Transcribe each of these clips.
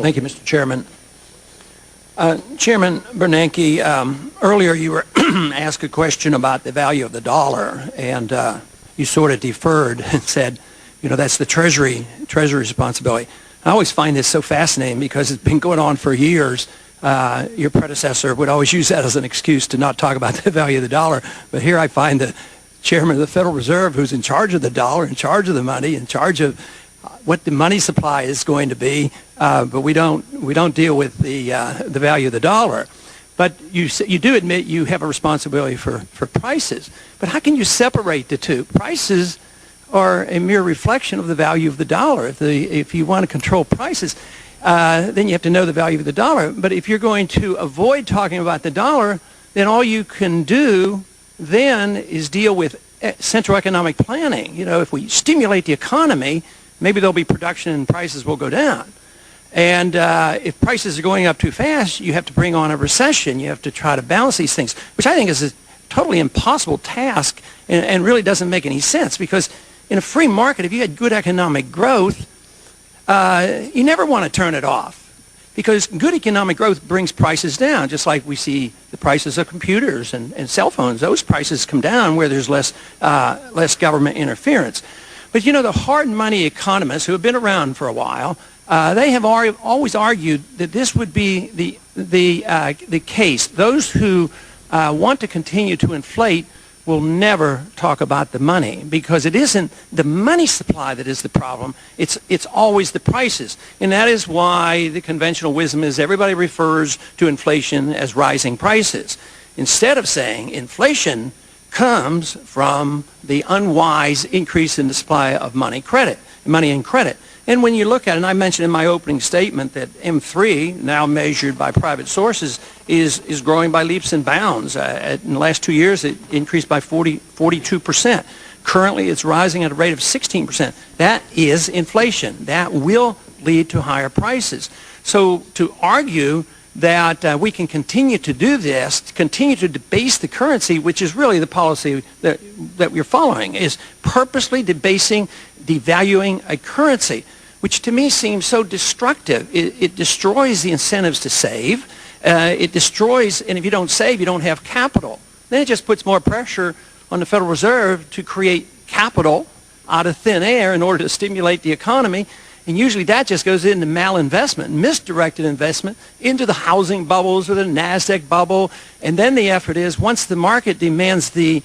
Thank you, Mr. Chairman. Chairman Bernanke, earlier you were asked a question about the value of the dollar, and you sort of deferred and said, you know, that's the Treasury responsibility. I always find this so fascinating because it's been going on for years. Your predecessor would always use that as an excuse to not talk about the value of the dollar, but here I find the chairman of the Federal Reserve, who's in charge of the dollar, in charge of the money, in charge of what the money supply is going to be, but we don't deal with the value of the dollar. But you do admit you have a responsibility for prices. But how can you separate the two? Prices are a mere reflection of the value of the dollar. If you want to control prices, then you have to know the value of the dollar. But if you're going to avoid talking about the dollar, then all you can do then is deal with central economic planning. You know, if we stimulate the economy, maybe there'll be production and prices will go down. And if prices are going up too fast, you have to bring on a recession. You have to try to balance these things, which I think is a totally impossible task and really doesn't make any sense, because in a free market, if you had good economic growth, you never want to turn it off, because good economic growth brings prices down, just like we see the prices of computers and cell phones. Those prices come down where there's less government interference. But, you know, the hard money economists who have been around for a while, they have always argued that this would be the case. Those who want to continue to inflate will never talk about the money, because it isn't the money supply that is the problem. It's always the prices. And that is why the conventional wisdom is everybody refers to inflation as rising prices, instead of saying inflation comes from the unwise increase in the supply of money and credit. And when you look at it, and I mentioned in my opening statement that M3, now measured by private sources, is growing by leaps and bounds. In the last 2 years, it increased by 42%. Currently, it's rising at a rate of 16%. That is inflation. That will lead to higher prices. So to argue that we can continue to do this, continue to debase the currency, which is really the policy that we're following, is purposely debasing, devaluing a currency, which to me seems so destructive. It destroys the incentives to save. It destroys, and if you don't save, you don't have capital. Then it just puts more pressure on the Federal Reserve to create capital out of thin air in order to stimulate the economy. And usually that just goes into malinvestment, misdirected investment into the housing bubbles or the NASDAQ bubble. And then the effort is, once the market demands the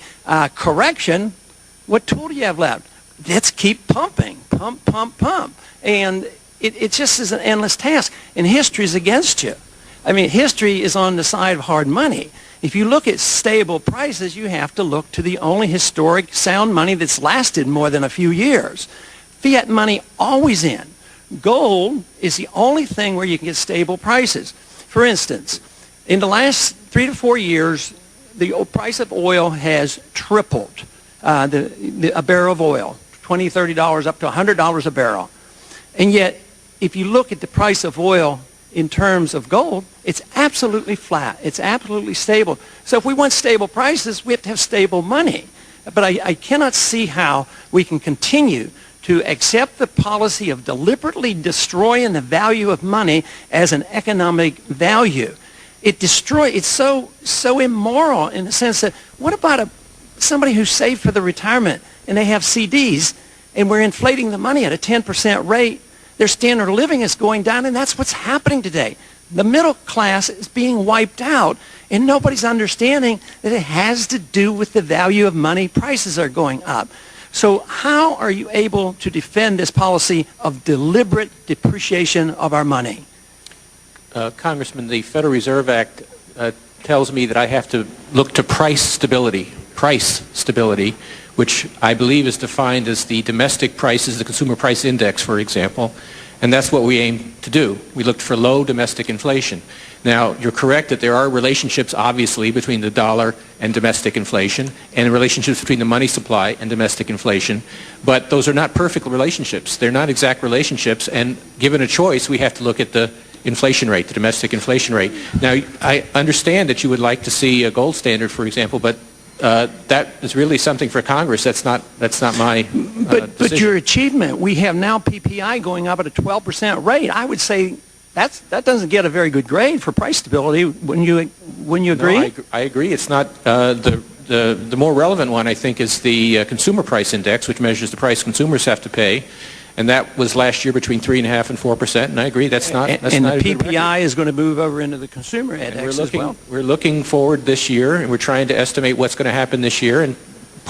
correction, what tool do you have left? Let's keep pumping, pump, pump, pump. And it just is an endless task. And history is against you. I mean, history is on the side of hard money. If you look at stable prices, you have to look to the only historic sound money that's lasted more than a few years. Fiat money always in. Gold is the only thing where you can get stable prices. For instance, in the last 3 to 4 years, the price of oil has tripled. A barrel of oil, $20, $30 up to $100 a barrel. And yet, if you look at the price of oil in terms of gold, it's absolutely flat. It's absolutely stable. So if we want stable prices, we have to have stable money. But I cannot see how we can continue to accept the policy of deliberately destroying the value of money as an economic value. It's so immoral in the sense that, what about somebody who saved for the retirement and they have CDs and we're inflating the money at a 10% rate? Their standard of living is going down, and that's what's happening today. The middle class is being wiped out, and nobody's understanding that it has to do with the value of money. Prices are going up. So how are you able to defend this policy of deliberate depreciation of our money? Congressman, the Federal Reserve Act tells me that I have to look to price stability, which I believe is defined as the domestic prices, the consumer price index, for example, and that's what we aim to do. We looked for low domestic inflation. Now, you're correct that there are relationships, obviously, between the dollar and domestic inflation, and relationships between the money supply and domestic inflation, but those are not perfect relationships. They're not exact relationships, and given a choice, we have to look at the inflation rate, the domestic inflation rate. Now, I understand that you would like to see a gold standard, for example, but that is really something for Congress. That's not my But your achievement, we have now PPI going up at a 12% rate. I would say that doesn't get a very good grade for price stability. Wouldn't you agree? No, I agree. It's not the more relevant one, I think, is the consumer price index, which measures the price consumers have to pay, and that was last year between 3.5% and 4%. And I agree, that's not and not the a good PPI record. is going to move over into the consumer index as well. We're looking forward this year, and we're trying to estimate what's going to happen this year. And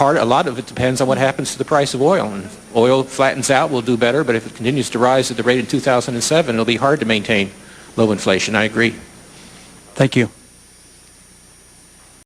a lot of it depends on what happens to the price of oil. And if oil flattens out, we'll do better. But if it continues to rise at the rate in 2007, it'll be hard to maintain low inflation. I agree. Thank you.